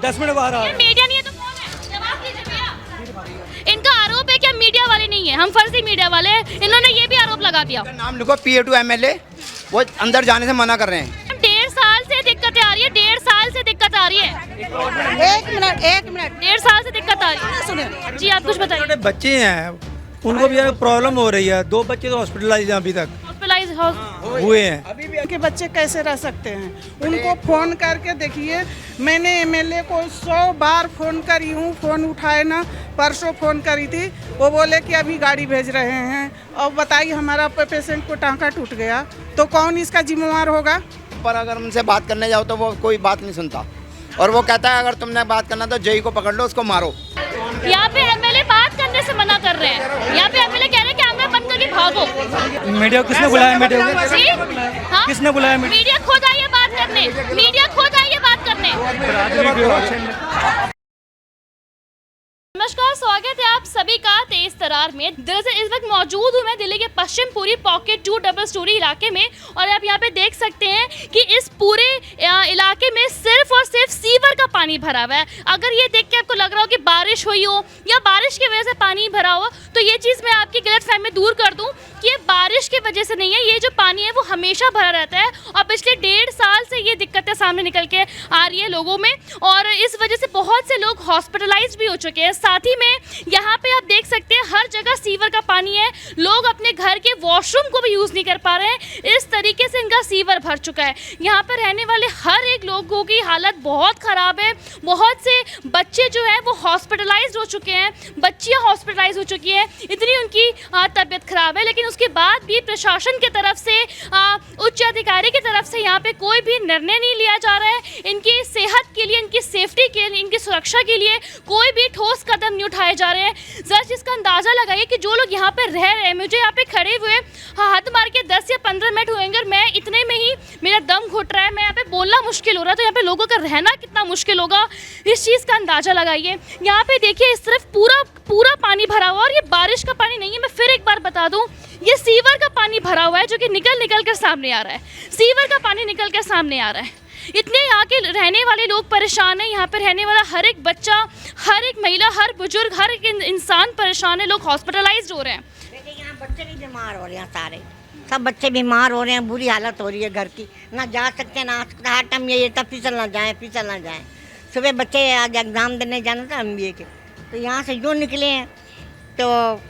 10 minute बाहर आ रहे हैं। मीडिया नहीं है तो कौन है? जवाब कीजिए भैया। इनका आरोप है कि हम मीडिया वाले नहीं है, हम फर्जी मीडिया वाले हैं। इन्होंने ये भी आरोप लगा दिया। नाम लिखो PA2 MLA, वो अंदर जाने से मना कर रहे हैं। 1.5 साल से दिक्कतें आ रही है, 1.5 साल से दिक्कत आ रही है। एक मिनट 1.5 साल से दिक्कत आ रही है। सुनिए, जी आप कुछ बताइए। छोटे बच्चे हैं, उनको भी प्रॉब्लम हो रही है। 2 बच्चे तो हॉस्पिटलाइज हैं अभी तक हॉस्पिटलाइज हुए हैं। अभी भी के बच्चे कैसे रह सकते हैं? उनको फोन करके देखिए, मैंने MLA को 100 बार फोन करी हूँ, फोन उठाए ना। परसों फोन करी थी, वो बोले कि अभी गाड़ी भेज रहे हैं। और बताइए, हमारा पेशेंट को टांका टूट गया तो कौन इसका जिम्मेवार होगा? पर अगर उनसे बात करने जाओ तो वो कोई बात नहीं सुनता, और वो कहता है अगर तुमने बात करना तो जेई को पकड़ लो, उसको मारो। यहाँ पे MLA बात करने से मना कर रहे हैं। यहाँ पे MLA कह रहे हैं कैमरा बंद करके भागो। मीडिया किसने बुलाया? मीडिया को जी हाँ, किसने बुलाया? मीडिया खुद आई है बात करने, मीडिया खुद आई है बात करने। नमस्कार, स्वागत है आप सभी का तेज तरार में। दरअसल इस वक्त मौजूद हूँ मैं दिल्ली के पश्चिमपुरी पॉकेट 2 डबल स्टोरी इलाके में, और आप यहाँ पे देख सकते हैं कि इस पूरे इलाके में सिर्फ और सिर्फ सीवर का पानी भरा हुआ है। अगर ये देख के आपको लग रहा हो कि बारिश हुई हो या बारिश की वजह से पानी भरा हो, तो ये चीज़ मैं आपकी गलतफहमी दूर कर दूँ कि ये बारिश की वजह से नहीं है। ये जो पानी है वो हमेशा भरा रहता है, और पिछले 1.5 साल से ये दिक्कतें सामने निकल के आ रही है लोगों में, और इस वजह से बहुत से लोग हॉस्पिटलाइज भी हो चुके हैं। साथ ही में यहाँ पे आप देख सकते हैं हर जगह सीवर का पानी है। लोग अपने घर के वॉशरूम को भी यूज़ नहीं कर पा रहे हैं, इस तरीके से इनका सीवर भर चुका है। यहाँ पर रहने वाले हर एक लोगों की हालत बहुत ख़राब है। बहुत से बच्चे जो हैं वो हॉस्पिटलाइज हो चुके हैं, बच्चियाँ हॉस्पिटलाइज हो चुकी हैं, इतनी उनकी तबीयत खराब है। लेकिन उसके बाद भी प्रशासन की तरफ से, उच्च अधिकारी की तरफ से यहाँ पे कोई भी निर्णय नहीं लिया जा रहा है। इनकी सेहत के लिए, इनकी सेफ्टी के लिए, इनकी सुरक्षा के लिए कोई भी ठोस कदम नहीं उठाए जा रहे हैं। जरा इसका अंदाज़ा लगाइए कि जो लोग यहाँ पे रह रहे हैं, मुझे यहाँ पे खड़े हुए हाथ मार के 10 या 15 मिनट हुएंगे, और मैं इतने में ही मेरा दम घुट रहा है, मैं यहाँ पे बोलना मुश्किल हो रहा है। तो यहाँ पे लोगों का रहना कितना मुश्किल होगा, इस चीज़ का अंदाज़ा लगाइए। यहाँ पे देखिए इस तरफ पूरा पानी भरा हुआ, और ये बारिश का पानी नहीं है। मैं फिर एक बार बता दूँ, ये सीवर का पानी भरा हुआ है, जो कि निकल कर सामने आ रहा है। सीवर का पानी निकल कर सामने आ रहा है। इतने यहाँ के रहने वाले लोग परेशान हैं। यहाँ पर रहने वाला हर एक बच्चा, हर एक महिला, हर बुजुर्ग, हर एक इंसान परेशान है। लोग हॉस्पिटलाइज्ड हो रहे हैं। देखिए, यहाँ बच्चे भी बीमार हो रहे हैं, सारे सब बच्चे बीमार हो रहे हैं। बुरी हालत हो रही है घर की, ना जा सकते ना आ सकते। हर टाइम ये था फिसल ना जाए। सुबह बच्चे आज एग्ज़ाम देने जाना था MBA के, तो यहाँ से जो निकले हैं तो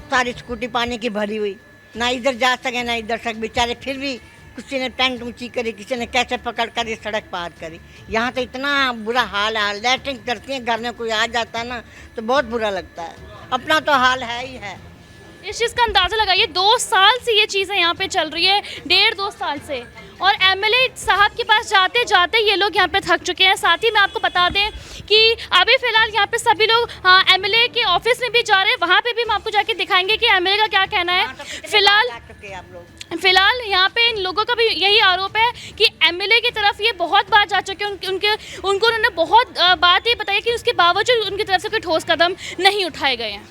सारी स्कूटी पानी की भरी हुई, ना इधर जा सके ना इधर सके। बेचारे फिर भी किसी ने टैंक ऊँची करी, किसी ने कैसे पकड़ कर ये सड़क पार करी। यहाँ तो इतना बुरा हाल है। लैट्रिन करती हैं, घर में कोई आ जाता है ना तो बहुत बुरा लगता है। अपना तो हाल है ही है। इस चीज़ का अंदाज़ा लगाइए, 2 साल से ये चीज़ें यहाँ पे चल रही है, 1.5-2 साल से। और MLA साहब के पास जाते जाते ये लोग यहाँ पे थक चुके हैं। साथ ही मैं आपको बता दें कि अभी फ़िलहाल यहाँ पे सभी लोग MLA के ऑफिस में भी जा रहे हैं, वहाँ पे भी हम आपको जाके दिखाएंगे कि MLA का क्या कहना है। फिलहाल यहाँ पे इन लोगों का भी यही आरोप है कि MLA की तरफ ये बहुत बार जा चुके हैं, उनको उन्होंने बहुत बात ये बताई कि उसके बावजूद उनकी तरफ से कोई ठोस कदम नहीं उठाए गए हैं।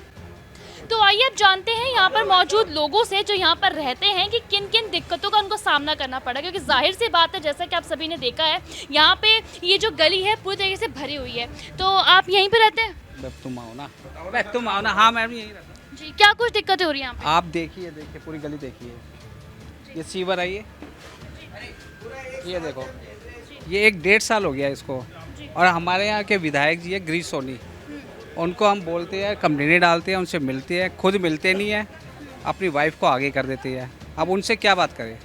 तो आइए अब जानते हैं यहाँ पर मौजूद लोगों से, जो यहाँ पर रहते हैं, कि किन किन दिक्कतों का उनको सामना करना पड़ा। क्योंकि जाहिर सी बात है, जैसा कि आप सभी ने देखा है, यहाँ पे ये जो गली है पूरी तरीके से भरी हुई है। तो आप यहीं पे रहते हैं? तुम आओ ना। हाँ, मैं भी यहीं रहता हूँ। जी, क्या कुछ दिक्कतें हो रही हैं यहाँ पे? आप देखिए पूरी गली देखिए। ये सीवर है, ये देखो, ये 1.5 साल हो गया इसको। और हमारे यहाँ के विधायक जी है गिरीश सोनी, उनको हम बोलते हैं, कंप्लेनें डालते हैं, उनसे मिलते हैं, खुद मिलते नहीं है, अपनी वाइफ को आगे कर देती है। अब उनसे क्या बात करें?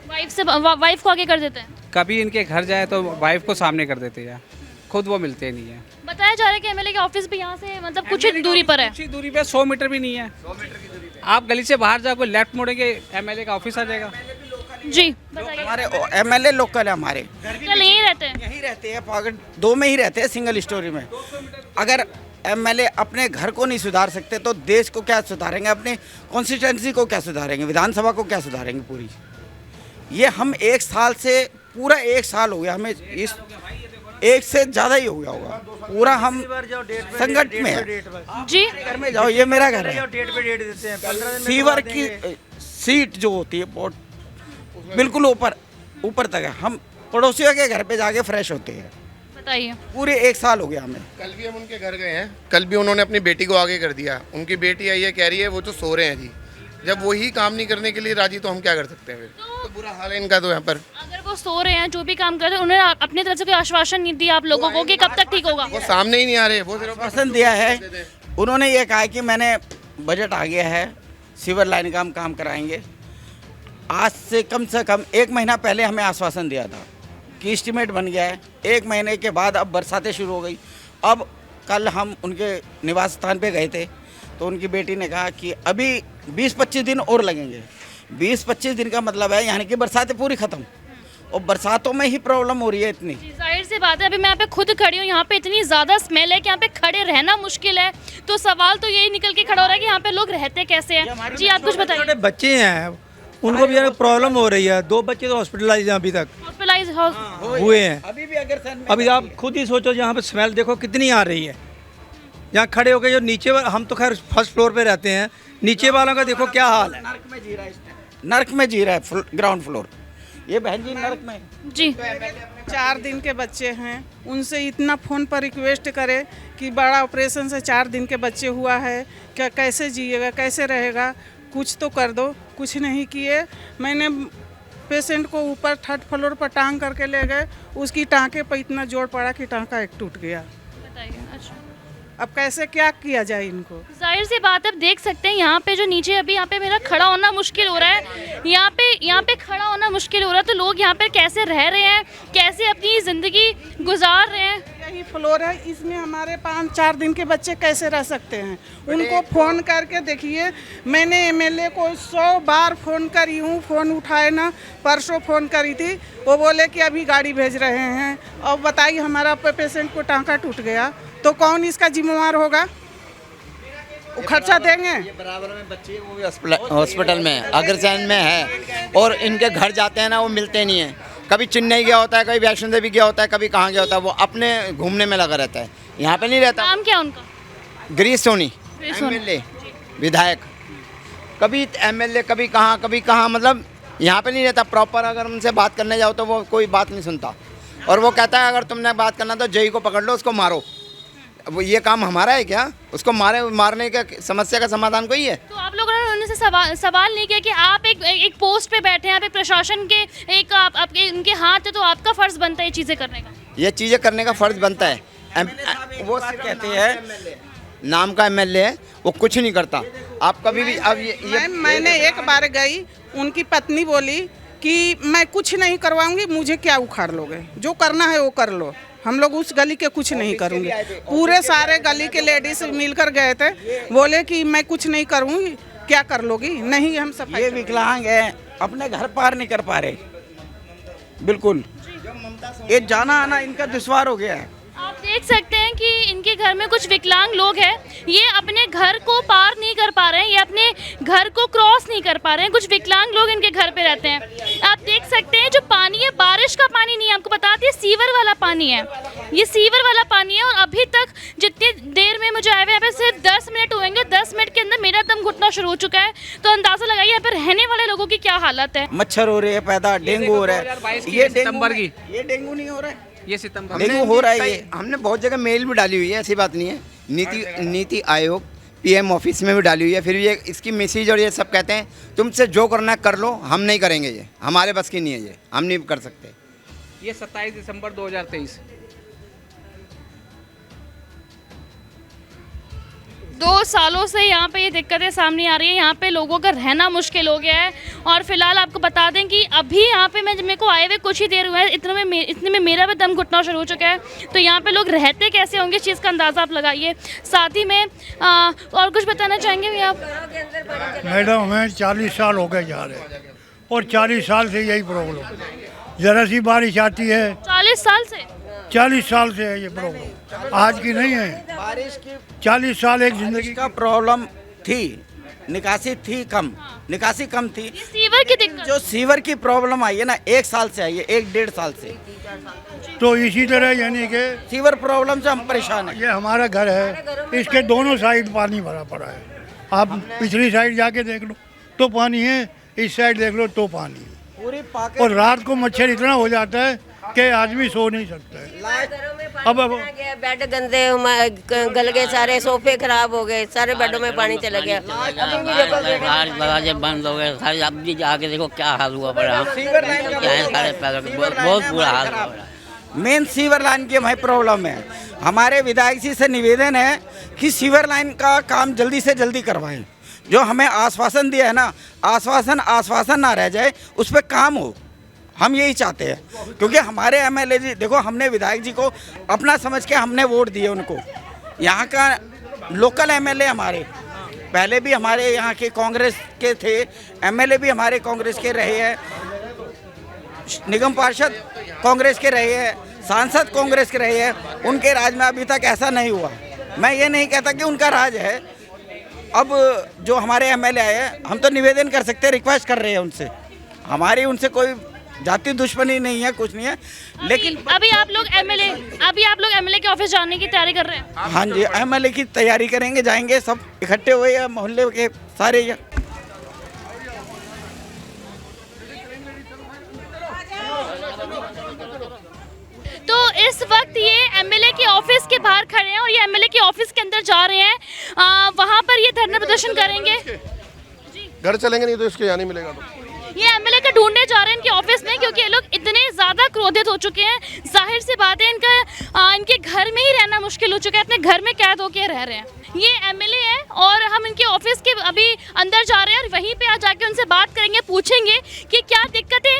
वाइफ को आगे कर देते हैं। कभी इनके घर जाए तो वाइफ को सामने कर देती है, खुद वो मिलते नहीं है। बताया जा रहा है कि MLA के ऑफिस भी यहाँ से मतलब कुछ ही दूरी पर है। कुछ ही दूरी पे, 100 मीटर भी नहीं है। आप गली से बाहर जाओगे, लेफ्ट मुड़ेंगे, MLA का ऑफिस आ जाएगा। जी बताइए। हमारे MLA लोकल है, हमारे कल यहीं रहते हैं? यहीं रहते हैं, पॉकेट 2 में ही रहते हैं, सिंगल स्टोरी में। अगर MLA अपने घर को नहीं सुधार सकते तो देश को क्या सुधारेंगे? अपने कॉन्स्टिट्यूंसी को क्या सुधारेंगे? विधानसभा को क्या सुधारेंगे? पूरी ये हम 1 साल से, पूरा 1 साल हो गया हमें, इस 1 से ज़्यादा ही हो गया होगा। पूरा हम संकट में है। जी घर में जाओ, ये मेरा घर है। सीवर की सीट जो होती है बहुत बिल्कुल ऊपर तक है। हम पड़ोसियों के घर पे जाके फ्रेश होते हैं। बताइए। पूरे 1 साल हो गया हमें। कल भी हम उनके घर गए हैं, कल भी उन्होंने अपनी बेटी को आगे कर दिया। उनकी बेटी आई है, कह रही है वो तो सो रहे हैं जी। जब वही काम नहीं करने के लिए राजी तो हम क्या कर सकते हैं फिर? तो बुरा हाल है इनका तो यहाँ पर। अगर वो सो रहे हैं, जो भी काम कर रहे हैं, उन्होंने अपनी तरफ से कोई आश्वासन नहीं दिया आप लोगों को कि कब तक ठीक होगा? वो सामने ही नहीं आ रहे, वो सिर्फ आश्वासन दिया है उन्होंने, ये कहा कि मैंने बजट आ गया है, सीवर लाइन का हम काम कराएंगे। आज से कम 1 महीना पहले हमें आश्वासन दिया था कि एस्टीमेट बन गया है। 1 महीने के बाद अब बरसातें शुरू हो गई। अब कल हम उनके निवास स्थान पे गए थे तो उनकी बेटी ने कहा कि अभी 20-25 दिन और लगेंगे। 20-25 दिन का मतलब है यानी कि बरसातें पूरी ख़त्म, और बरसातों में ही प्रॉब्लम हो रही है इतनी। जाहिर सी बात है, अभी मैं यहाँ पे खुद खड़ी हूँ, यहाँ पे इतनी ज़्यादा स्मेल है कि यहाँ पे खड़े रहना मुश्किल है। तो सवाल तो यही निकल के खड़ा हो रहा है कि यहाँ पे लोग रहते कैसे हैं। जी आप कुछ बताइए। छोटे बच्चे हैं, उनको भी प्रॉब्लम हो रही है। 2 बच्चे तो हॉस्पिटलाइज हैं अभी तक हॉस्पिटलाइज हुए हैं। अभी भी अगर अभी आप खुद ही सोचो, यहाँ पे स्मेल देखो कितनी आ रही है। यहाँ खड़े हो गए जो नीचे हम तो खैर फर्स्ट फ्लोर पे रहते हैं, नीचे वालों का देखो क्या हाल है। नर्क में जी रहा है ग्राउंड फ्लोर। ये बहन जी नर्क में। जी 4 दिन के बच्चे हैं, उनसे इतना फ़ोन पर रिक्वेस्ट करे कि बड़ा ऑपरेशन से 4 दिन के बच्चे हुआ है, क्या कैसे जिएगा, कैसे रहेगा, कुछ तो कर दो। कुछ नहीं किए। मैंने पेशेंट को ऊपर 3rd फ्लोर पर टांग करके ले गए, उसकी टाँके पर इतना जोर पड़ा कि टाँका एक टूट गया। बताइए। अच्छा, अब कैसे क्या किया जाए इनको? जाहिर सी बात है, आप देख सकते हैं यहाँ पे जो नीचे अभी यहाँ पे मेरा खड़ा होना मुश्किल हो रहा है। यहाँ पे खड़ा होना मुश्किल हो रहा है। तो लोग यहाँ पे कैसे रह रहे हैं, कैसे अपनी ज़िंदगी गुजार रहे हैं? यही फ्लोर है, इसमें हमारे 5-4 दिन के बच्चे कैसे रह सकते हैं? उनको फ़ोन करके देखिए, मैंने एमएलए को 100 बार फ़ोन करी हूँ, फ़ोन उठाए ना। परसों फ़ोन करी थी, वो बोले कि अभी गाड़ी भेज रहे हैं। अब बताइए, हमारा पेशेंट को टाँका टूट गया तो कौन इसका जिम्मेवार होगा? वो खर्चा देंगे। ये बराबर में बच्चे वो भी हॉस्पिटल में अग्रसेन में है, और इनके घर जाते हैं ना, वो मिलते नहीं है। कभी चेन्नई गया होता है, कभी वैष्णो देवी गया होता है, कभी कहाँ गया होता है, वो अपने घूमने में लगा रहता है, यहाँ पे नहीं रहता। नाम क्या उनका? गिरीश सोनी, गिरीश सोनी। एमएलए विधायक, कभी एमएलए कभी कहाँ, मतलब यहाँ पे नहीं रहता प्रॉपर। अगर उनसे बात करने जाओ तो वो कोई बात नहीं सुनता, और वो कहता है अगर तुमने बात करना तो जई को पकड़ लो, उसको मारो। वो ये काम हमारा है क्या? उसको मारने का समस्या का समाधान कोई है? तो आप लोगों ने उनसे सवाल नहीं किया कि आप एक पोस्ट पे बैठे हैं, आप एक प्रशासन के एक आपके उनके हाथ है, तो आपका फर्ज बनता है ये चीज़ें करने का? ये चीज़ें करने का फर्ज बनता है। वो कहते हैं नाम का एमएलए है, वो कुछ नहीं करता। आप कभी भी अब मैंने एक बार गई, उनकी पत्नी बोली कि मैं कुछ नहीं करवाऊंगी, मुझे क्या उखाड़ लोगे, जो करना है वो कर लो, हम लोग उस गली के कुछ नहीं करूंगी। पूरे सारे गली के लेडीज मिलकर गए थे, बोले कि मैं कुछ नहीं करूंगी, क्या कर लोगी? नहीं, हम सब ये विकलांग हैं, अपने घर पार नहीं कर पा रहे, बिल्कुल। ये जाना आना इनका दुश्वार हो गया है। आप देख सकते हैं कि इनके घर में कुछ विकलांग लोग हैं, ये अपने घर को पार नहीं कर पा रहे हैं, ये अपने घर को क्रॉस नहीं कर पा रहे हैं। कुछ विकलांग लोग इनके घर पे रहते हैं। आप देख सकते हैं जो पानी है, बारिश का पानी नहीं है, आपको बताते हैं सीवर वाला पानी है, ये सीवर वाला पानी है। और अभी तक जितनी देर में मुझे आए हुए यहाँ पे सिर्फ 10 मिनट हुएंगे, 10 मिनट के अंदर मेरा दम घुटना शुरू हो चुका है। तो अंदाजा लगाइए यहाँ पर रहने वाले लोगों की क्या हालत है। मच्छर हो रहे हैं पैदा, डेंगू हो रहा है। ये सितंबर की, ये डेंगू नहीं हो रहा है, ये सितंबर डेंगू हो रहा है। ये हमने बहुत जगह मेल भी डाली हुई है, ऐसी बात नहीं है। नीति आयोग पीएम ऑफिस में भी डाली हुई है। फिर ये इसकी मैसेज और ये सब कहते हैं तुमसे जो करना है कर लो, हम नहीं करेंगे, ये हमारे बस की नहीं है, ये हम नहीं कर सकते। ये 27 दिसंबर 2023। 2 सालों से यहाँ पे ये दिक्कतें सामने आ रही है, यहाँ पे लोगों का रहना मुश्किल हो गया है। और फिलहाल आपको बता दें कि अभी यहाँ पे मेरे को आए हुए कुछ ही देर हुआ है, इतने में मेरा भी दम घुटना शुरू हो चुका है। तो यहाँ पे लोग रहते कैसे होंगे, इस चीज़ का अंदाज़ा आप लगाइए। साथ ही में और कुछ बताना चाहेंगे भैया आप? मैडम हमें 40 साल हो गए जा रहे हैं, और 40 साल से यही प्रॉब्लम। ज़रा सी बारिश आती है, 40 साल से 40 साल से है ये प्रॉब्लम, आज की नहीं है। बारिश की 40 साल एक जिंदगी का प्रॉब्लम थी, निकासी थी कम, निकासी कम थी। सीवर की दिक्कत, जो सीवर की प्रॉब्लम आई है ना, 1 साल से आई है, 1-1.5 साल से। तो इसी तरह यानी कि सीवर प्रॉब्लम से हम परेशान हैं। ये हमारा घर है, इसके दोनों साइड पानी भरा पड़ा है। आप पिछली साइड जाके देख लो तो पानी है, इस साइड देख लो तो पानी है। पूरी और रात को मच्छर इतना हो जाता है के आदमी सो नहीं सकते। अब बेड गंदे गल गए, सारे सोफे खराब हो गए, सारे बेडों में पानी चला गया। दरवाजे बंद हो गए सारे। अब भी जाके देखो क्या हाल हुआ पड़ा, बहुत बुरा हाल हुआ पड़ा। मेन सीवर लाइन की हमारी प्रॉब्लम है। हमारे विधायक जी से निवेदन है कि सीवर लाइन का काम जल्दी से जल्दी करवाएं। जो हमें आश्वासन दिया है ना, आश्वासन ना रह जाए, उस पर काम हो। हम यही चाहते हैं, क्योंकि हमारे एमएलए जी देखो, हमने विधायक जी को अपना समझ के हमने वोट दिए उनको। यहाँ का लोकल एमएलए हमारे पहले भी हमारे यहाँ के कांग्रेस के थे, एमएलए भी हमारे कांग्रेस के रहे हैं, निगम पार्षद कांग्रेस के रहे हैं, सांसद कांग्रेस के रहे हैं। उनके राज में अभी तक ऐसा नहीं हुआ। मैं ये नहीं कहता कि उनका राज है। अब जो हमारे एमएलए आए हैं, हम तो निवेदन कर सकते हैं, रिक्वेस्ट कर रहे हैं उनसे। हमारी उनसे कोई जाति दुश्मनी नहीं है, कुछ नहीं है। लेकिन अभी आप लोग एमएलए के ऑफिस जाने की तैयारी कर रहे हैं? हाँ जी, एमएलए की तैयारी करेंगे, जाएंगे सब इकट्ठे हुए हैं मोहल्ले के सारे। तो इस वक्त ये एमएलए के ऑफिस के बाहर खड़े हैं और ये एमएलए के ऑफिस के अंदर जा रहे हैं। वहाँ पर ये धरना प्रदर्शन करेंगे। घर चलेंगे नहीं तो इसके यहाँ नहीं मिलेगा। तो ये एमएलए का ढूंढने जा रहे हैं इनके ऑफिस में, क्योंकि ये लोग इतने ज़्यादा क्रोधित हो चुके हैं। जाहिर सी बात है, इनके घर में ही रहना मुश्किल हो चुका है, अपने घर में कैद होके रह रहे हैं। ये एमएलए है और हम इनके ऑफिस के अभी अंदर जा रहे हैं और वहीं पे आ जाके उनसे बात करेंगे, पूछेंगे कि क्या दिक्कतें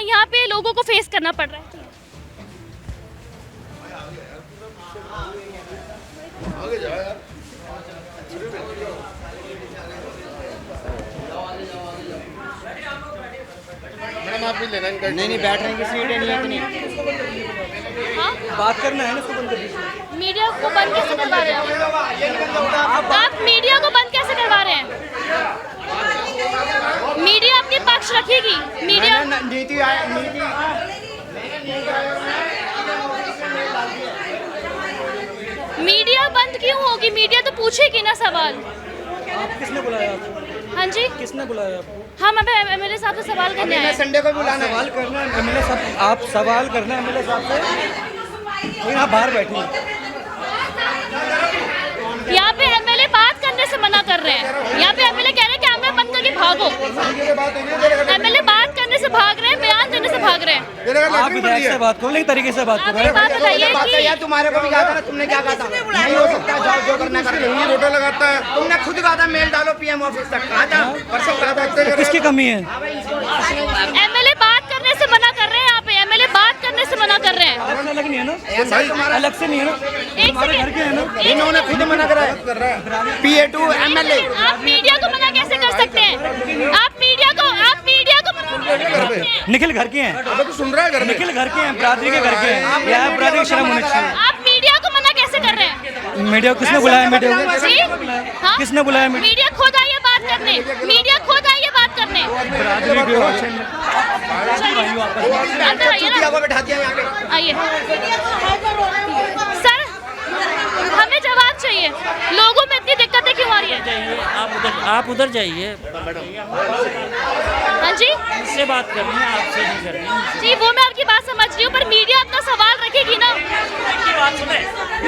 यहाँ पे लोगों को फेस करना पड़ रहा है। मैडम आप भी लेना इनका। नहीं बैठने की सीटें नहीं है इतनी। बात करना है ना, उसको बंद कर दीजिए। मीडिया को बंद कैसे करवा रहे हैं आप? मीडिया को बंद कैसे करवा रहे हैं? मीडिया अपने पक्ष रखेगी। मीडिया मीडिया बंद क्यों होगी? मीडिया तो पूछेगी ना सवाल। किसने बुलाया? हाँ जी, किसने बुलाया आपको? हम एमएलए साहब से सवाल करने आए हैं। संडे को बुलाना सवाल करना है एमएलए साहब, आप सवाल करना है एमएलए साहब से। आप बाहर बैठे हैं। यहाँ पे एमएलए बात करने से मना कर रहे हैं। यहाँ पे एमएलए कह रहे हैं कैमरा बंद करके भागो। एमएलए बात करने से भाग रहे हैं, बयान देने से भाग रहे हैं। आप विधायक से बात करो, लेकिन तरीके से बात करो। आप ये बात बताइए कि तुम्हारे को भी कहा था, तुमने क्या कहा था? नहीं हो सकता, जाओ जो करना कर लो। रोटा लगाता है। तुमने खुद कहा था मेल डालो पीएम ऑफिस तक, कहा था परसों कहा था। किसकी कमी है? एमएलए बात करने से मना कर रहे हैं। यहाँ पे एमएलए बात करने से मना कर रहे हैं। अलग नहीं है ना, अलग से नहीं है ना, हमारे घर के है ना। इन्होंने खुद मना करा है। PA2 MLA. आप मीडिया को मना कैसे कर सकते हैं? आप मीडिया को मना कैसे कर सकते हैं? निखिल घर के हैं। अब तो सुन रहा है घर में। निखिल घर के हैं, बरादरी के घर के हैं। यहाँ बरादरी की शर्म होनी चाहिए। आप मीडिया को मना कैसे कर रहे हैं? मीडिया को किसने बुलाया? मीडिया को जी? हाँ? किसने बुलाया? मीडिया खुद आइए बात करने। मीडिया खुद आइए बात करने। बरादरी के अंदर आइए ना। बैठा दिया यहाँ पे। आइए सर, हमें जवाब चाहिए। लोगों में इतनी दिक्कतें क्यों आ रही है? आप उधर जाइए। हाँ जी, इससे बात करनी है, आपसे नहीं करनी है। जी वो मैं आपकी बात समझ रही हूँ, पर मीडिया अपना सवाल रखेगी ना।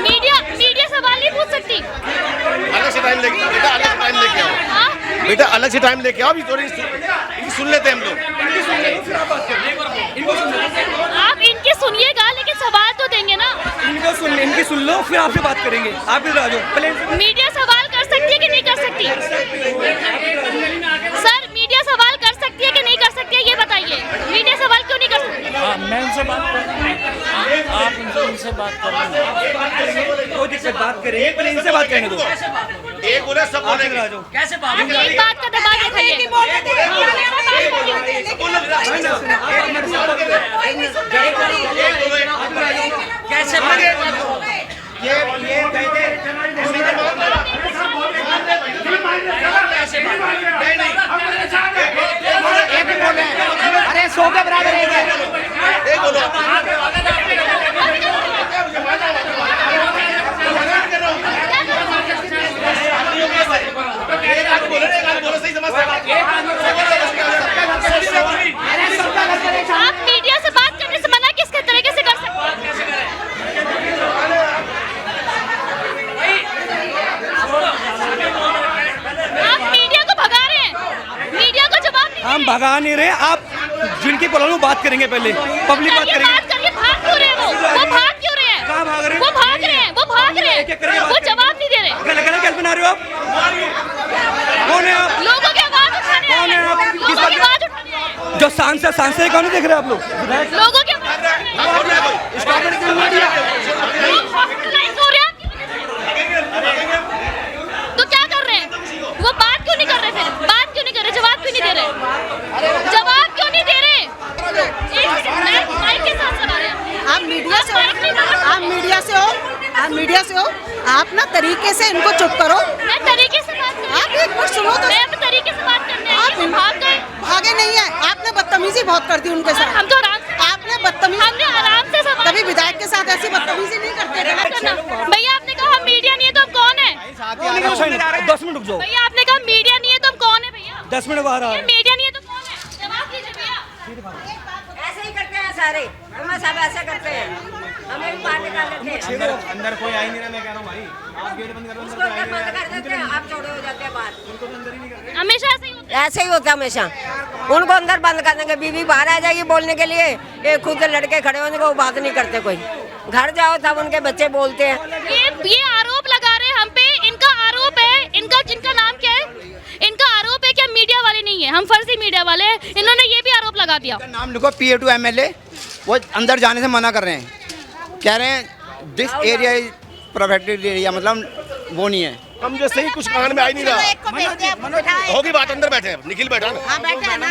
मीडिया सवाल नहीं पूछ सकती। अलग से टाइम लेके बेटा, अलग से टाइम लेके आओ। हाँ? बेटा अलग से टाइम लेके आओ। अभी थोड़ी सुन लेते हैं हम लोग। आप इनकी सुनिएगा, लेकिन सवाल तो देंगे ना। इनकी सुन लो, फिर आपसे बात करेंगे। आप इधर आ जाओ। मीडिया सवाल कर सकती है कि नहीं कर सकती? सर, मीडिया सवाल कर सकती है कि नहीं कर सकती है, ये बताइए। मीडिया सवाल क्यों नहीं कर सकती? मैं उनसे बात कर, आप उनसे बात करेंगे। कोई दिक्कत, बात करेंगे, पहले इनसे बात करेंगे। तो एक बोले सब बोलेंगे। आ जाओ। कैसे बात? आप एक बात का दबाव दिखाइए। कैसे अरे 100 के बराबर है। आप मीडिया से बात करने से मना किस तरह भगा नहीं रहे आप, जिनकी प्रॉब्लम बात करेंगे पहले, पब्लिक बात करेंगे। बात करिए, भाग क्यों रहे हैं वो भाग क्यों रहे हैं? कहाँ भाग रहे हैं? वो भाग रहे हैं, वो भाग रहे हैं, वो जवाब नहीं दे रहे। गलत कैसे बना रहे हो आप? कौन है आप? लोगों की आवाज उठाने आए कौन है हैं, आप? लोगों की आवाज उठाने आए हैं। जो सांसद कौन देख रहे हैं आप लोग? लोगों की आवाज उठाने आए हैं। लोग हॉस्पिटलाइज हो रहे हैं आपकी वजह से। तो क्या कर रहे हैं वो? बात क्यों नहीं कर रहे? फिर बात क्यों नहीं कर रहे? जवाब क्यों नहीं दे रहे? जवाब क्यों नहीं दे रहे? एक सेकंड, माइक के साथ चला रहे हैं। आप मीडिया से हो, आप मीडिया से हो, आप मीडिया से हो, आप ना तरीके से इनको चुप करो। मैं तरीके से बात कर रही हूं। आप एक मिनट सुनो तो। मैं अपने तरीके से बात करने आई आप हूं। भाग गए। भागे नहीं है, आपने बदतमीजी बहुत कर दी उनके साथ। हम तो आराम से, आपने बदतमीजी, हमने आराम से सवाल। कभी विधायक के साथ ऐसी बदतमीजी नहीं करते थे। भैया आपने कहा हम मीडिया नहीं है तो हम कौन है? 10 मिनट रुक जाओ। भैया आपने कहा मीडिया नहीं है तो हम कौन है? भैया 10 मिनट बाहर आ ये मीडिया नहीं है तो कौन है? जवाब दीजिए भैया। ऐसे ही करते हैं सारे, हम सब ऐसे करते हैं, हमें भी बाहर निकाल देते हैं। अंदर कोई आ ही नहीं रहा, मैं कह रहा हूँ भाई आप गेट बंद कर उसको अंदर बंद कर देते हैं, आप छोड़े हो जाते हैं बाहर। हमेशा ऐसे ही होता है। ऐसे ही होता है हमेशा, उनको अंदर बंद कर देंगे, बीवी बाहर आ जाएगी बोलने के लिए, ये खुद लड़के खड़े होने को बात नहीं करते कोई। घर जाओ तब उनके बच्चे बोलते हैं। ये आरोप लगा रहे हैं हम पे, इनका आरोप है, जिनका नाम क्या है? इनका आरोप है कि हम मीडिया वाले नहीं है, हम फर्जी मीडिया वाले हैं। इन्होंने ये भी आरोप लगा दिया। नाम लिखो PA2 MLA, वो अंदर जाने से मना कर रहे हैं, कह रहे हैं this area is protected area, मतलब वो नहीं है। हम जैसे ही कुछ कान में आ ही नहीं रहा, होगी बात। अंदर बैठे हैं, निखिल बैठा ना,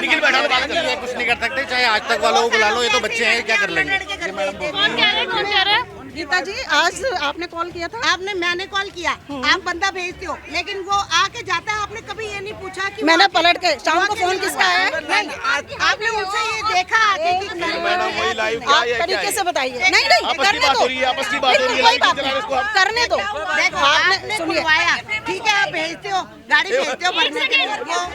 निखिल बैठा ना, बात कर कुछ नहीं कर सकते, चाहे आज तक वालों को बुला लो, ये तो बच्चे हैं, क्या कर लेंगे। कौन कह रहे हैं? कौन कह रहे हैं? गीता जी, आज आपने कॉल किया था? मैंने कॉल किया, आप बंदा भेजते हो, लेकिन वो आके जाता है। आपने कभी ये नहीं पूछा कि मैंने पलट के शाम को फोन किसका है? आपने मुझसे ये देखा आके कि मैडम वही लाइव क्या आप है, तरीके से बताइए। नहीं आपस की बात हो रही है, आपस की बात हो रही है, कोई लाइव बात चला रहे इसको नहीं, आप। करने दो। देखो आपने सुनिए, खुलवाया, ठीक है, आप भेजते हो, गाड़ी भेजते हो भरने के लिए,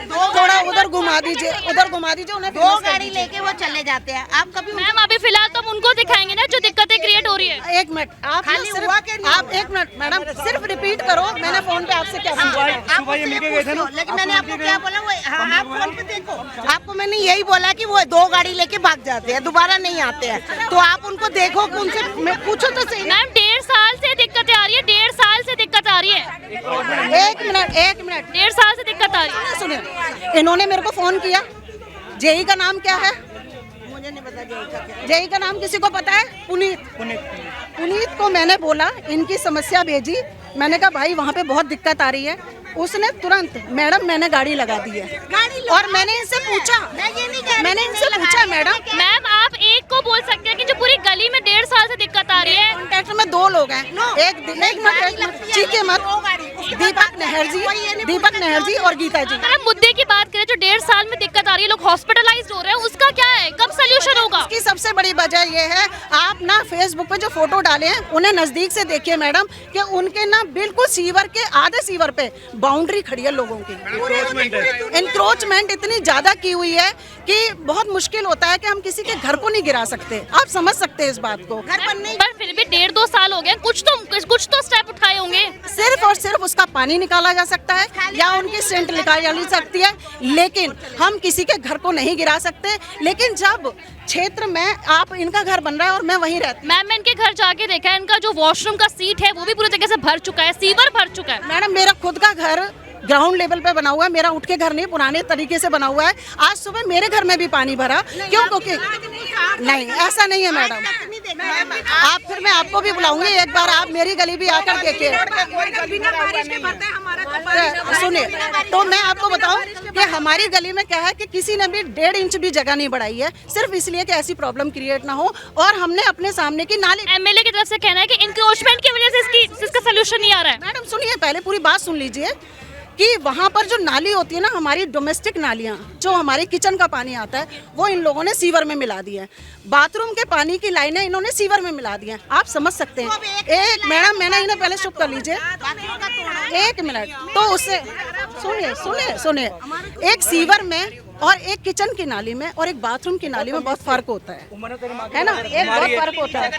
वो थोड़ा उधर घुमा दीजिए, उधर घुमा दीजिए उन्हें। 2 गाड़ी लेके वो चले जाते हैं। आप कभी मैम अभी फिलहाल तो हम उनको दिखाएंगे ना जो दिक्कतें क्रिएट हो रही है। एक मिनट, आप खाली सिर्फ- हुआ कि नहीं? आप एक मिनट मैडम सिर्फ रिपीट करो, मैंने फोन पे आपसे क्या पूछा। सुबह ये मिलके गए थे ना, लेकिन मैंने आपको क्या बोला, वो आप फोन पे देखो, आपको मैंने यही बोला कि वो 2 गाड़ी लेके भाग जाते हैं, दोबारा नहीं आते हैं। तो आप उनको देखो, उनसे पूछो तो सही। मैम 1.5 साल से दिक्कतें आ रही है, 1.5 साल से दिक्कत आ रही है। एक मिनट 1.5 साल से दिक्कत आ रही है। सुनिए, इन्होंने मेरे को फोन किया। जेई का नाम क्या है? मुझे नहीं पता जेई का क्या। जेई का नाम किसी को पता है? पुनीत को मैंने बोला, इनकी समस्या भेजी। मैंने कहा भाई वहाँ पे बहुत दिक्कत आ रही है। उसने तुरंत, मैडम मैंने गाड़ी लगा दी है, और मैंने इनसे पूछा, मैंने इनसे पूछा मैडम। मैम आप एक को बोल सकते हैं कि जो पूरी गली में 1.5 साल से दिक्कत आ रही है। कॉन्टेक्ट में 2 लोग हैं, एक मिनट चीखे मत, दीपक नहर जी और गीता जी। अगर हम मुद्दे की बात करें, जो 1.5 साल में दिक्कत आ रही है, लोग हॉस्पिटलाइज्ड हो रहे हैं, उसका क्या है? कब सोल्यूशन होगा? इसकी सबसे बड़ी वजह ये है, आप ना फेसबुक पे जो फोटो डाले हैं उन्हें नजदीक से देखिए मैडम, कि उनके ना बिल्कुल सीवर के आधे सीवर पे बाउंड्री खड़ी है लोगों की। इंक्रोचमेंट इतनी ज्यादा की हुई है कि बहुत मुश्किल होता है कि हम किसी के घर को नहीं गिरा सकते। आप समझ सकते हैं इस बात को। घर बनने पर फिर भी 1.5-2 साल हो गए, कुछ तो स्टेप उठाए होंगे। सिर्फ और सिर्फ उसका पानी निकाला जा सकता है या उनकी सेंट निकाली जा सकती है, लेकिन हम किसी के घर को नहीं गिरा सकते। लेकिन जब क्षेत्र में आप इनका घर बन रहा है और मैं वहीं रहती, मैम मैं इनके घर जाके देखा है, इनका जो वॉशरूम का सीट है वो भी पूरी तरीके से भर चुका है, सीवर भर चुका है। मैडम मेरा खुद का घर ग्राउंड लेवल पे बना हुआ है, मेरा उठ के घर नहीं, पुराने तरीके से बना हुआ है। आज सुबह मेरे घर में भी पानी भरा, क्यों? क्योंकि नहीं, ऐसा नहीं है मैडम। आप फिर मैं आपको भी बुलाऊंगी, एक बार आप मेरी गली भी आकर देखिए। सुनिए, तो मैं आपको बताऊं कि हमारी गली में क्या है कि किसी ने भी 1.5 इंच भी जगह नहीं बढ़ाई है, सिर्फ इसलिए कि ऐसी प्रॉब्लम क्रिएट ना हो। और हमने अपने सामने की नाली, एमएलए की तरफ से कहना है कि इंक्रोचमेंट की वजह से इसका सोल्यूशन नहीं आ रहा है। मैडम सुनिए, पहले पूरी बात सुन लीजिए कि वहाँ पर जो नाली होती है ना, हमारी डोमेस्टिक नालियाँ, जो हमारे किचन का पानी आता है, वो इन लोगों ने सीवर में मिला दी है। बाथरूम के पानी की लाइनें इन्होंने सीवर में मिला दी हैं। आप समझ सकते हैं। एक मैडम, मैंने इन्हें पहले चुप कर लीजिए, 1 मिनट। तो उससे सुनिए, एक सीवर में और एक किचन की नाली में और एक बाथरूम की नाली में बहुत फर्क होता है ना, एक बहुत फर्क होता है।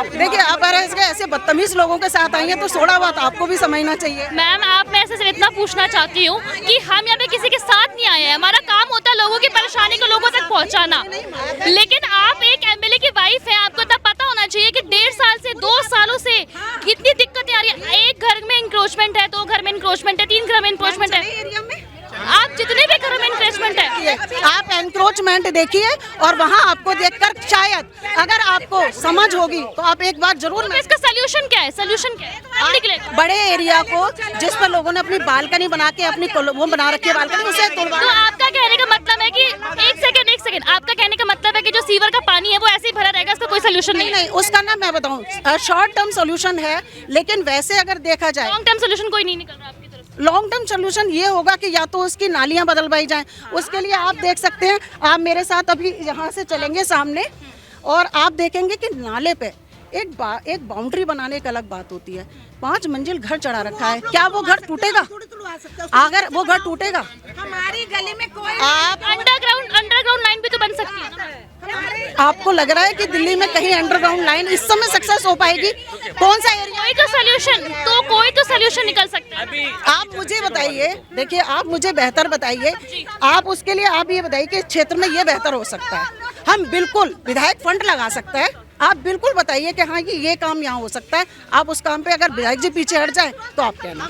देखिए आप अगर इसके ऐसे बदतमीज लोगों के साथ आई हैं तो थोड़ा बहुत आपको भी समझना चाहिए। मैम आप मैं ऐसे सिर्फ इतना पूछना चाहती हूँ कि हम यहाँ पे किसी के साथ नहीं आए हैं, हमारा काम होता है लोगों की परेशानी को लोगों तक पहुँचाना, लेकिन आप एक एमएलए की वाइफ है, आपको तब पता होना चाहिए कि 1.5 साल से 2 सालों से कितनी दिक्कतें आ रही है। एक घर में इंक्रोचमेंट है, 2 घर में इंक्रोचमेंट है, 3 घर में इंक्रोचमेंट है, आप जितने भी घरों में इंक्रोचमेंट है, आप एनक्रोचमेंट देखिए और वहाँ आपको देखकर शायद अगर आपको समझ होगी तो आप एक बार जरूर। तो इसका सोल्यूशन क्या है? सोल्यूशन क्या है? आप निकलेगा बड़े एरिया को जिस पर लोगों ने अपनी बालकनी बना के अपनी वो बना रखी है बालकनी, उसे तोड़वा। तो आपका कहने का मतलब है कि एक सेकंड आपका कहने का मतलब है कि जो सीवर का पानी है वो ऐसे ही भरा रहेगा, इसका कोई सोल्यूशन नहीं? उसका ना मैं बताऊँ शॉर्ट टर्म सोल्यूशन है, लेकिन वैसे अगर देखा जाए लॉन्ग टर्म सोल्यूशन कोई नहीं निकल रहा आपकी तरफ से। लॉन्ग टर्म सोल्यूशन ये होगा कि या तो उसकी नालियां बदलवाई जाएं, उसके लिए आप देख सकते हैं, आप मेरे साथ अभी यहाँ से चलेंगे सामने और आप देखेंगे कि नाले पे एक बाउंड्री बनाने की अलग बात होती है। 5 मंजिल घर चढ़ा रखा है, क्या वो घर टूटेगा? अगर वो घर टूटेगा हमारी गली में कोई आप अंडरग्राउंड लाइन भी तो बन सकती है ना? आपको लग रहा है कि दिल्ली में कहीं अंडरग्राउंड लाइन इस समय सक्सेस हो पाएगी? कौन सा एरिया? कोई तो सोल्यूशन निकल सकता है। आप मुझे बताइए, देखिए आप मुझे बेहतर बताइए, आप उसके लिए आप ये बताइए कि इस क्षेत्र में ये बेहतर हो सकता है। हम बिल्कुल विधायक फंड लगा सकते हैं, आप बिल्कुल बताइए कि हाँ ये काम यहाँ हो सकता है। आप उस काम पे अगर विधायक जी पीछे हट जाए तो आप कहना।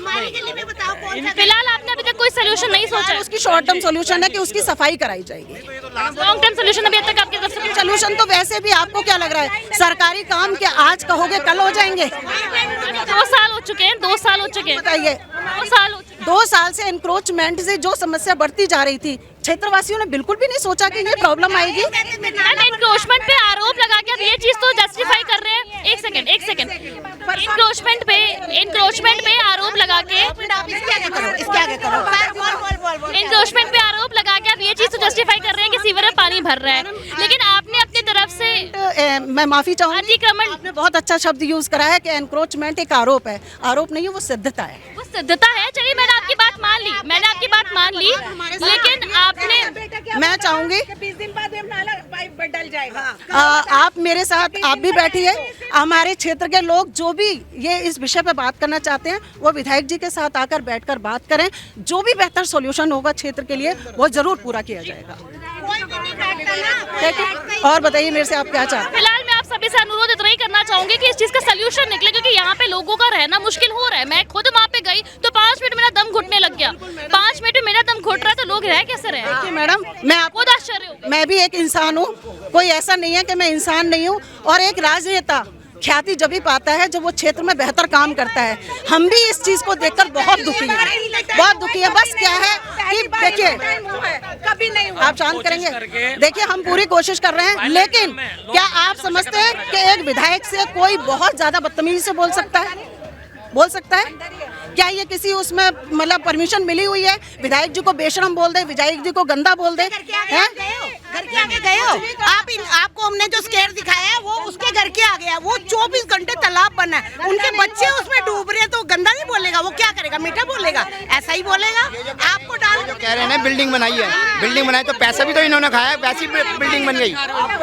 फिलहाल आपने अभी तक कोई सोल्यूशन नहीं सोचा है? उसकी शॉर्ट टर्म सोल्यूशन है कि उसकी सफाई कराई जाएगी। लॉन्ग टर्म सोल्यूशन अभी तक आपके तरफ से? सोल्यूशन तो वैसे भी आपको क्या लग रहा है, सरकारी काम के आज कहोगे कल हो जाएंगे? 2 साल हो चुके हैं, 2 साल हो चुके हैं, बताइए 2 साल हो चुके हैं। 2 साल से एनक्रोचमेंट से जो समस्या बढ़ती जा रही थी, क्षेत्रवासियों ने बिल्कुल भी नहीं सोचा कि ये प्रॉब्लम आएगी। एनक्रोचमेंट पे आरोप लगा के अब ये चीज तो जस्टिफाई कर रहे हैं। एक सेकंड एनक्रोचमेंट पे आरोप लगा के एनक्रोचमेंट पे आरोप लगा के अब ये चीज तो जस्टिफाई कर रहे हैं कि सीवर में पानी भर रहा है, लेकिन आपने अपनी तरफ से मैं माफी चाहूंगी, अतिक्रमण आपने बहुत अच्छा शब्द यूज करा है कि एनक्रोचमेंट एक आरोप है। आरोप नहीं है, वो सिद्धता है। वो सिद्धता है। चलिए मैंने आपकी बात मान ली, लेकिन आपने मैं चाहूंगी 20 दिन बाद पाइप डल जाएगा। आप मेरे साथ आप भी बैठिए, हमारे क्षेत्र के लोग जो भी ये इस विषय पे बात करना चाहते हैं वो विधायक जी के साथ आकर बैठकर बात करें, जो भी बेहतर सॉल्यूशन होगा क्षेत्र के लिए वो जरूर पूरा किया जाएगा। और बताइए मेरे से आप क्या चाहते हैं? फिलहाल मैं आप सभी से अनुरोध इतना ही करना चाहूंगी कि इस चीज का सोल्यूशन निकले, क्योंकि यहाँ पे लोगों का रहना मुश्किल हो रहा है। मैं खुद वहाँ पे गई तो 5 मिनट मेरा दम घुटने लग गया। 5 मिनट में मेरा दम घुट रहा है तो लोग रह कैसे रहे? देखिए मैडम, मैं आपको आश्चर्य हो, मैं भी एक इंसान हूँ, कोई ऐसा नहीं है कि मैं इंसान नहीं हूँ। और एक राजनेता ख्याति जब भी पाता है जब वो क्षेत्र में बेहतर काम करता है। हम भी इस चीज को देखकर बहुत दुखी है। बस क्या है कि देखिए, कभी नहीं हुआ। आप शांत करेंगे? देखिए हम पूरी कोशिश कर रहे हैं, लेकिन क्या आप समझते हैं कि एक विधायक से कोई बहुत ज्यादा बदतमीजी से बोल सकता है? क्या ये किसी उसमें मतलब परमिशन मिली हुई है? विधायक जी को बेशरम बोल दे, विधायक जी को गंदा बोल दे, हैं? घर के आगे गए हो आप? आपको हमने जो स्केयर दिखाया है वो उसके घर के आगे है। वो 24 घंटे तालाब बना है, उनके बच्चे उसमें डूब रहे हैं, तो गंदा नहीं बोलेगा? वो क्या करेगा? मीठा बोलेगा? ऐसा ही बोलेगा। आपको डाल कह रहे हैं बिल्डिंग बनाई तो पैसा भी तो इन्होंने खाया है, वैसी बिल्डिंग बन गई।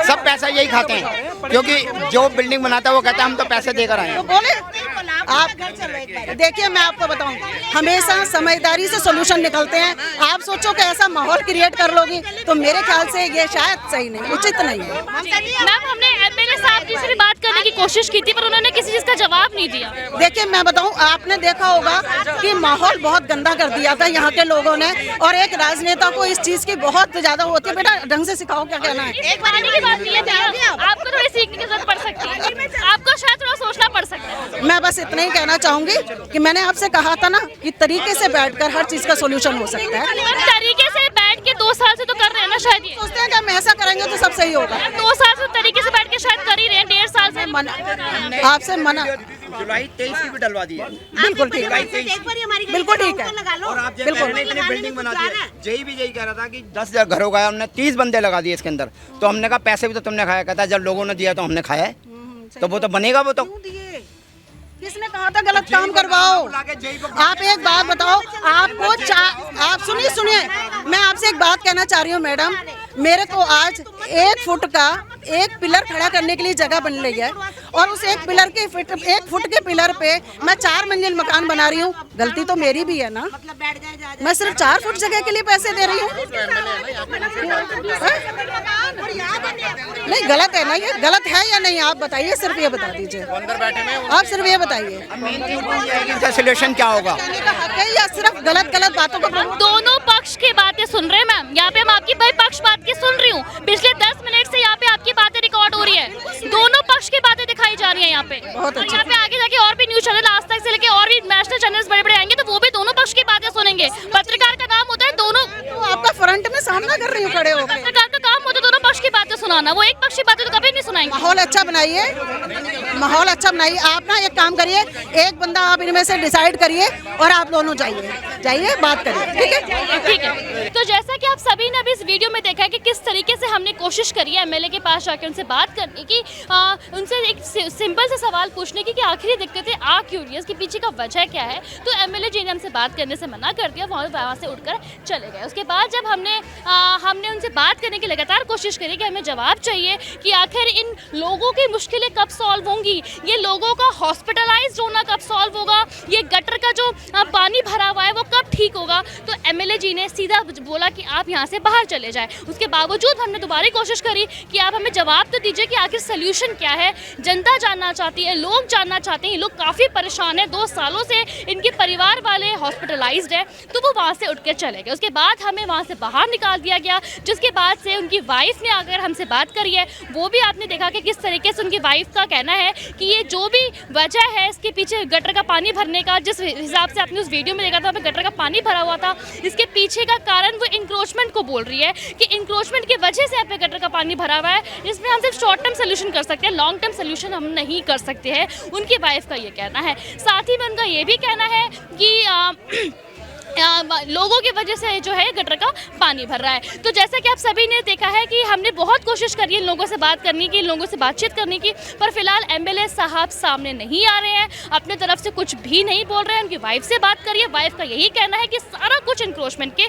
सब पैसा यही खाते हैं, क्योंकि जो बिल्डिंग बनाता है वो कहता है हम तो पैसे देकर आए हैं। बोले आप देखिए, मैं आपको बताऊं, हमेशा समझदारी से सॉल्यूशन निकलते हैं। आप सोचो कि ऐसा माहौल क्रिएट कर लोगी तो मेरे ख्याल से ये शायद सही नहीं, उचित नहीं है। मैम हमने एमएलए साहब जी से भी बात करने की कोशिश की थी, पर उन्होंने किसी चीज का जवाब नहीं दिया। देखिए मैं बताऊं, आपने देखा होगा कि माहौल बहुत गंदा कर दिया था यहाँ के लोगों ने, और एक राजनेता को इस चीज की बहुत ज्यादा होती है। बेटा ढंग से सिखाओ, क्या कहना है? एक बार की बात नहीं है, आपको थोड़ी सीखने की जरूरत पड़ सकती है, आपको शायद थोड़ा सोचना पड़ सकता है। मैं बस इतना ही कहना चाहूंगी कि मैंने आपसे कहा था ना कि तरीके से बैठकर हर चीज का सोल्यूशन हो सकता है। तरीके से बैठ के 2 साल से तो कर रहे हैं ना, शायद ये सोचते हैं कि हम ऐसा करेंगे तो सब सही होगा। 2 साल से तरीके से बैठ के शायद कर ही रहे हैं, 1.5 साल से आपसे मना। जुलाई 23 की भी डलवा दी है। बिल्कुल ठीक है, बिल्कुल ठीक है। और आप बिल्कुल इतनी बिल्डिंग बना दी है। जय भी यही कह रहा था कि 10 घर हो गया, हमने 30 बंदे लगा दिए इसके अंदर। तो हमने कहा पैसे भी तो तुमने खाया, कहता जब लोगों ने दिया तो हमने खाया है, तो वो तो बनेगा। वो तो किसने कहा था गलत काम करवाओ? आप एक बात बताओ, आपको आप सुनिए, मैं आपसे एक बात कहना चाह रही हूँ मैडम, मेरे को आज 1 फुट का एक पिलर खड़ा करने के लिए जगह बन रही है और उस 1 फुट के पिलर पे मैं 4 मंजिल मकान बना रही हूँ। गलती तो मेरी भी है ना, मैं सिर्फ 4 फुट जगह के लिए पैसे दे रही हूँ। नहीं गलत है ना, ये गलत है या नहीं आप बताइए, सिर्फ ये बता दीजिए, आप सिर्फ ये बताइए इनका सोल्यूशन क्या होगा? या सिर्फ गलत बातों को? दोनों पक्ष की बातें सुन रहे हैं मैम, यहाँ पे हम आपकी भाई पक्ष बात की सुन रही हूँ। पिछले 10 मिनट से यहाँ पे आपकी बातें रिकॉर्ड हो रही है, दोनों पक्ष की बातें दिखाई जा रही है यहाँ पे। और यहाँ पे आगे जाके और भी न्यूज चैनल आज तक से लेके और भी नेशनल चैनल्स बड़े आएंगे तो वो भी दोनों पक्ष की बातें सुनेंगे। पत्रकार का काम होता है दोनों, आपका फ्रंट में सामना कर रही हूँ खड़े होकर। पत्रकार का काम होता है दोनों पक्ष की बातें सुनाना, वो एक पक्ष की बातें तो कभी नहीं सुनाएंगे। माहौल अच्छा बनाइए, माहौल अच्छा बनाइए। आप ना एक काम करिए, एक बंदा आप इनमें से डिसाइड करिए और आप दोनों जाइए बात करिए, ठीक है। तो जैसा कि आप सभी ने अभी इस वीडियो में देखा है कि किस तरीके से हमने कोशिश करी है एमएलए के पास जाकर उनसे बात करने की, उनसे एक सिंपल सा सवाल पूछने की कि आखिरी दिक्कतें आ क्यों रही है, इसके पीछे का वजह क्या है। तो एमएलए जी ने हमसे बात करने से मना कर दिया, वहाँ से उठकर चले गए। उसके बाद जब हमने उनसे बात करने की लगातार कोशिश करी कि हमें जवाब चाहिए कि आखिर इन लोगों की मुश्किलें कब सॉल्व होंगी, ये लोगों का हॉस्पिटलाइज्ड होना कब सॉल्व होगा, ये गटर का जो पानी भरा हुआ है वो कब ठीक होगा। तो एमएलए जी ने सीधा बोला कि आप यहाँ से बाहर चले जाएं। उसके बावजूद हमने दोबारा कोशिश करी कि आप हमें जवाब तो दीजिए कि आखिर सल्यूशन क्या है। जनता जानना चाहती है, लोग जानना चाहते हैं, ये लोग काफ़ी परेशान है, 2 सालों से इनके परिवार वाले हॉस्पिटलाइज्ड है। तो वो वहाँ से उठ कर चले गए। उसके बाद हमें वहाँ से बाहर निकाल दिया गया, जिसके बाद से उनकी वाइफ ने आकर हमसे बात करी है। वो भी आपने देखा कि किस तरीके से उनकी वाइफ का कहना है कि ये जो भी वजह है इसके पीछे गटर का पानी भरने का, जिस हिसाब से आपने उस वीडियो में देखा था गटर का पानी भरा हुआ था, इसके पीछे का कारण वो इंक्रोचमेंट को बोल रही है कि इंक्रोचमेंट की वजह से यहाँ पे गटर का पानी भरा हुआ है। इसमें हम सिर्फ शॉर्ट टर्म सोल्यूशन कर सकते हैं, लॉन्ग टर्म सोल्यूशन हम नहीं कर सकते हैं, उनकी वाइफ का ये कहना है। साथ ही में उनका ये भी कहना है कि लोगों की वजह से जो है गटर का पानी भर रहा है। तो जैसा कि आप सभी ने देखा है कि हमने बहुत कोशिश करी है इन लोगों से बात करने की, इन लोगों से बातचीत करने की, पर फिलहाल एमएलए साहब सामने नहीं आ रहे हैं, अपने तरफ से कुछ भी नहीं बोल रहे हैं। उनकी वाइफ से बात करिए, वाइफ का यही कहना है कि सारा कुछ इंक्रोचमेंट के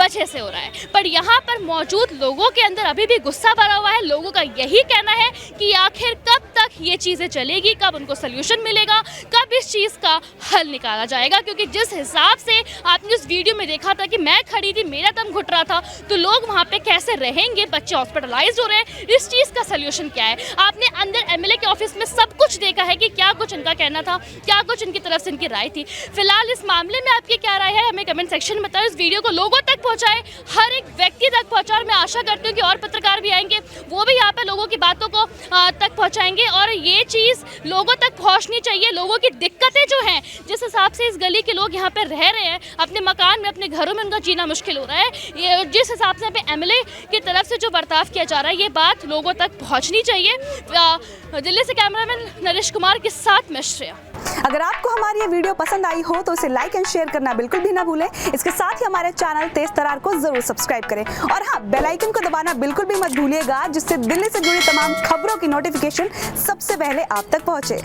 वजह से हो रहा है। पर यहाँ पर मौजूद लोगों के अंदर अभी भी गुस्सा भरा हुआ है। लोगों का यही कहना है कि आखिर कब तक ये चीज़ें चलेगी, कब उनको सोल्यूशन मिलेगा, कब इस चीज़ का हल निकाला जाएगा। क्योंकि जिस हिसाब से आपने उस वीडियो में देखा था कि मैं खड़ी थी, मेरा दम घुट रहा था, तो लोग वहाँ पे कैसे रहेंगे, बच्चे हॉस्पिटलाइज हो रहे हैं, इस चीज़ का सोल्यूशन क्या है। आपने अंदर एमएलए के ऑफिस में सब कुछ देखा है कि क्या कुछ इनका कहना था, क्या कुछ इनकी तरफ से इनकी राय थी। फिलहाल इस मामले में आपकी क्या राय है हमें कमेंट सेक्शन में बताएं। इस वीडियो को लोगों तक पहुँचाएं, हर एक व्यक्ति तक पहुँचाएं। और मैं आशा करती हूँ कि और पत्रकार भी आएंगे, वो भी यहाँ पर लोगों की बातों को तक पहुँचाएंगे और ये चीज़ लोगों तक पहुँचनी चाहिए। लोगों की दिक्कतें जो हैं, जिस हिसाब से इस गली के लोग यहाँ पर रह रहे हैं, अपने मकान में, अपने घरों में उनका जीना मुश्किल हो रहा है, ये जिस हिसाब से एमएलए की तरफ से जो बर्ताव किया जा रहा है, ये बात लोगों तक पहुंचनी चाहिए। दिल्ली से कैमरामैन नरेश कुमार के साथ मैं श्रेया। अगर आपको हमारी ये वीडियो पसंद आई हो तो इसे लाइक एंड शेयर करना बिल्कुल भी ना भूलें। इसके साथ ही हमारे चैनल तेज तरार को जरूर सब्सक्राइब करें और हाँ, बेल आइकन को दबाना बिल्कुल भी मत भूलिएगा, जिससे दिल्ली से जुड़ी तमाम खबरों की नोटिफिकेशन सबसे पहले आप तक पहुंचे।